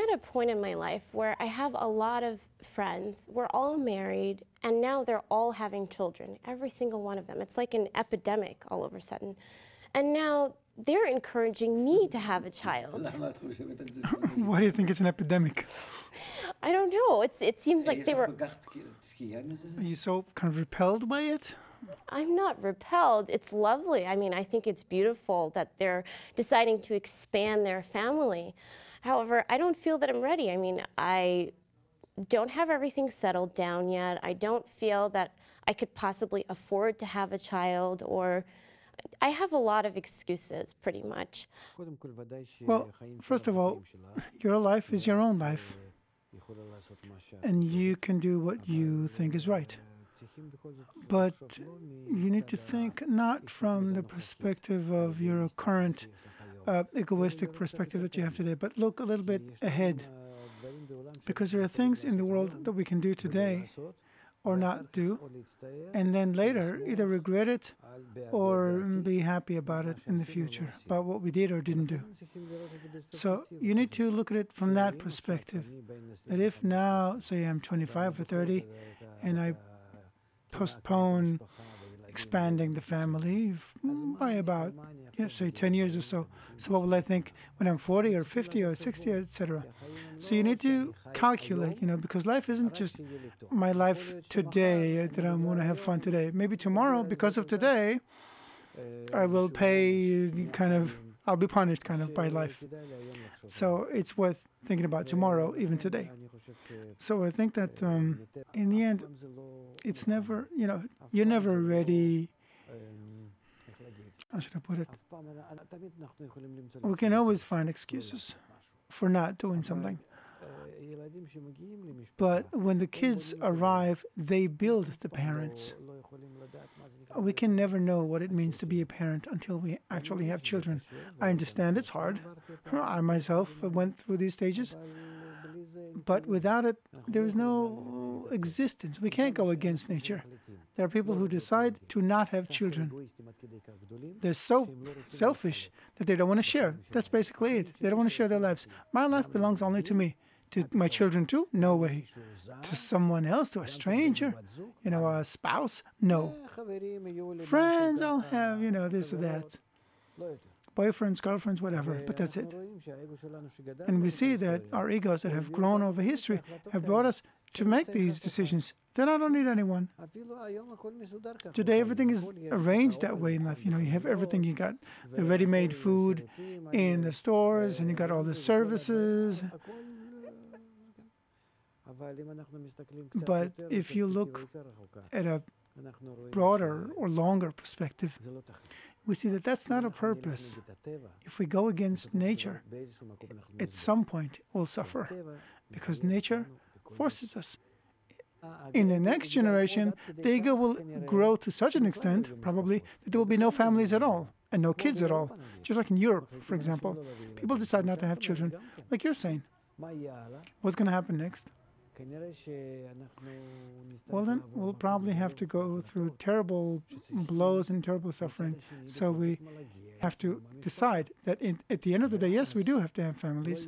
at a point in my life where I have a lot of friends. We're all married, and now they're all having children, every single one of them. It's like an epidemic all of a sudden. And now they're encouraging me to have a child. Why do you think it's an epidemic? I don't know. It seems like they were... Are you so kind of repelled by it? I'm not repelled. It's lovely. I mean, I think it's beautiful that they're deciding to expand their family. However, I don't feel that I'm ready. I mean, I don't have everything settled down yet. I don't feel that I could possibly afford to have a child, or I have a lot of excuses, pretty much. Well, first of all, your life is your own life, and you can do what you think is right. But you need to think not from the perspective of your current egoistic perspective that you have today, but look a little bit ahead. Because there are things in the world that we can do today or not do, and then later either regret it or be happy about it in the future, about what we did or didn't do. So you need to look at it from that perspective, that if now, say I'm 25 or 30, and I postpone expanding the family by about, say, 10 years or so. So what will I think when I'm 40 or 50 or 60, etc.? So you need to calculate, because life isn't just my life today, that I want to have fun today. Maybe tomorrow, because of today, I will pay I'll be punished by life. So it's worth thinking about tomorrow, even today. So I think that in the end, it's never, you're never ready. How should I put it? We can always find excuses for not doing something. But when the kids arrive, they build the parents. We can never know what it means to be a parent until we actually have children. I understand it's hard. I myself went through these stages. But without it, there is no existence. We can't go against nature. There are people who decide to not have children. They're so selfish that they don't want to share. That's basically it. They don't want to share their lives. My life belongs only to me. To my children too? No way. To someone else, to a stranger, a spouse? No. Friends, I'll have, this or that. Boyfriends, girlfriends, whatever, but that's it. And we see that our egos that have grown over history have brought us to make these decisions. Then I don't need anyone. Today, everything is arranged that way in life. You have everything. You got the ready-made food in the stores, and you got all the services. But if you look at a broader or longer perspective, we see that that's not a purpose. If we go against nature, at some point we'll suffer, because nature forces us. In the next generation, the ego will grow to such an extent, probably, that there will be no families at all, and no kids at all. Just like in Europe, for example. People decide not to have children, like you're saying. What's going to happen next? Well, then we'll probably have to go through terrible blows and terrible suffering. So we have to decide that at the end of the day, yes, we do have to have families.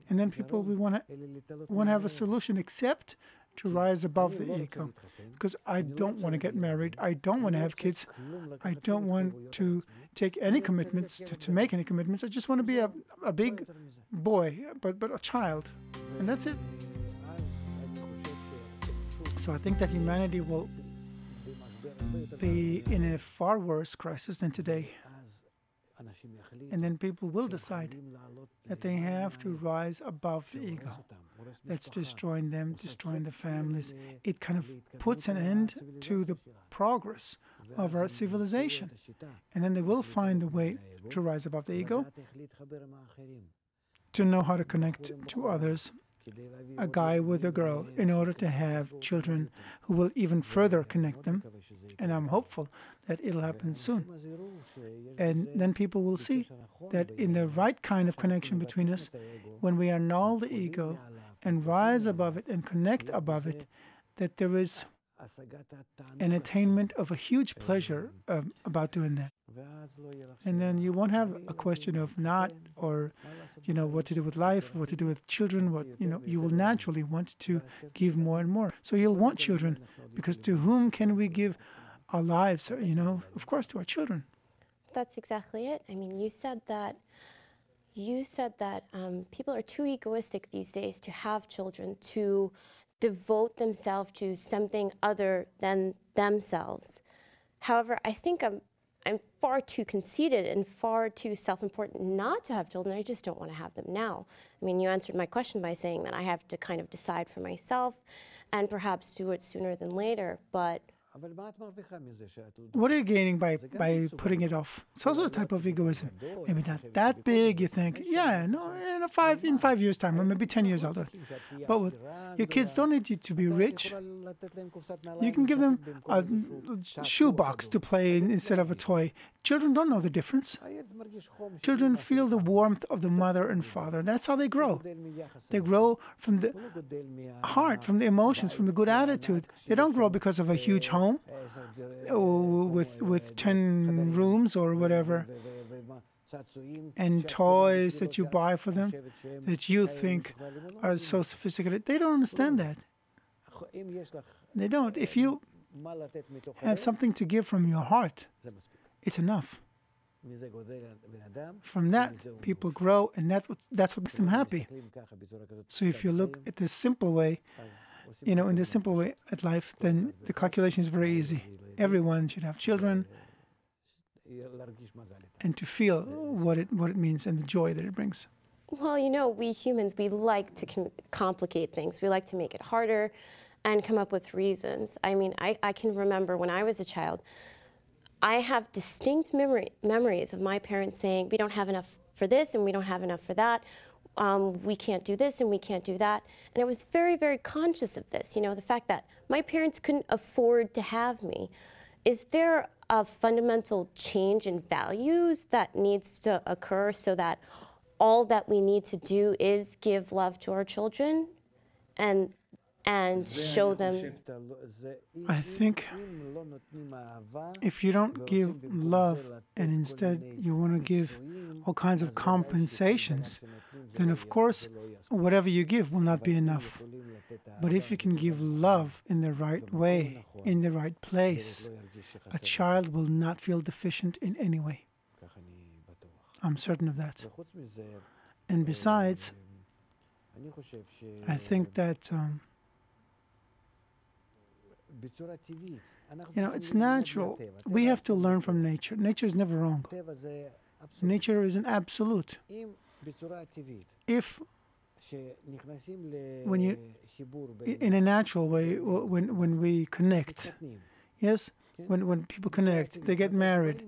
And then people, we want to have a solution except to rise above the ego. Because I don't want to get married. I don't want to have kids. I don't want to take any commitments, to make any commitments. I just want to be a big boy, but a child. And that's it. So I think that humanity will be in a far worse crisis than today. And then people will decide that they have to rise above the ego. That's destroying them, destroying the families. It kind of puts an end to the progress of our civilization. And then they will find a way to rise above the ego, to know how to connect to others, a guy with a girl, in order to have children who will even further connect them. And I'm hopeful that it'll happen soon. And then people will see that in the right kind of connection between us, when we annul the ego and rise above it and connect above it, that there is an attainment of a huge pleasure about doing that. And then you won't have a question of not, or, what to do with life, what to do with children, you will naturally want to give more and more. So you'll want children, because to whom can we give our lives? Of course, to our children. That's exactly it. I mean, you said that people are too egoistic these days to have children, to devote themselves to something other than themselves. However, I think I'm far too conceited and far too self-important not to have children. I just don't want to have them now. I mean, you answered my question by saying that I have to kind of decide for myself and perhaps do it sooner than later, but what are you gaining by putting it off? It's also a type of egoism. Maybe not that big. You think, no, in 5 years' time, or maybe 10 years older. But your kids don't need you to be rich. You can give them a shoebox to play in instead of a toy. Children don't know the difference. Children feel the warmth of the mother and father. That's how they grow. They grow from the heart, from the emotions, from the good attitude. They don't grow because of a huge home with 10 rooms or whatever, and toys that you buy for them that you think are so sophisticated. They don't understand that. They don't. If you have something to give from your heart, it's enough. From that, people grow, and that's what makes them happy. So if you look at this simple way, in this simple way at life, then the calculation is very easy. Everyone should have children, and to feel what it means and the joy that it brings. Well, we humans, we like to complicate things. We like to make it harder and come up with reasons. I mean, I can remember when I was a child, I have distinct memories of my parents saying, we don't have enough for this and we don't have enough for that. We can't do this and we can't do that. And I was very, very conscious of this, the fact that my parents couldn't afford to have me. Is there a fundamental change in values that needs to occur so that all that we need to do is give love to our children and show them? I think if you don't give love and instead you want to give all kinds of compensations, then of course whatever you give will not be enough. But if you can give love in the right way, in the right place, a child will not feel deficient in any way. I'm certain of that. And besides, I think that it's natural. We have to learn from nature. Nature is never wrong. Nature is an absolute. If in a natural way, when we connect, yes, when people connect, they get married,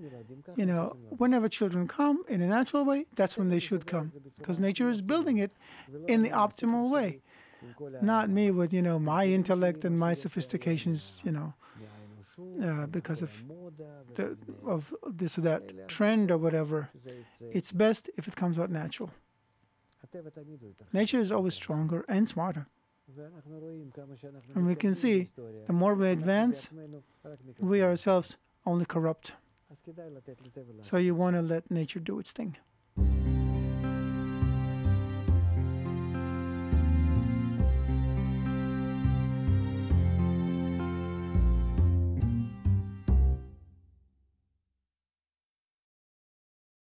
whenever children come in a natural way, that's when they should come, because nature is building it in the optimal way. Not me with, my intellect and my sophistications, because of this or that trend or whatever. It's best if it comes out natural. Nature is always stronger and smarter. And we can see, the more we advance, we ourselves only corrupt. So you want to let nature do its thing.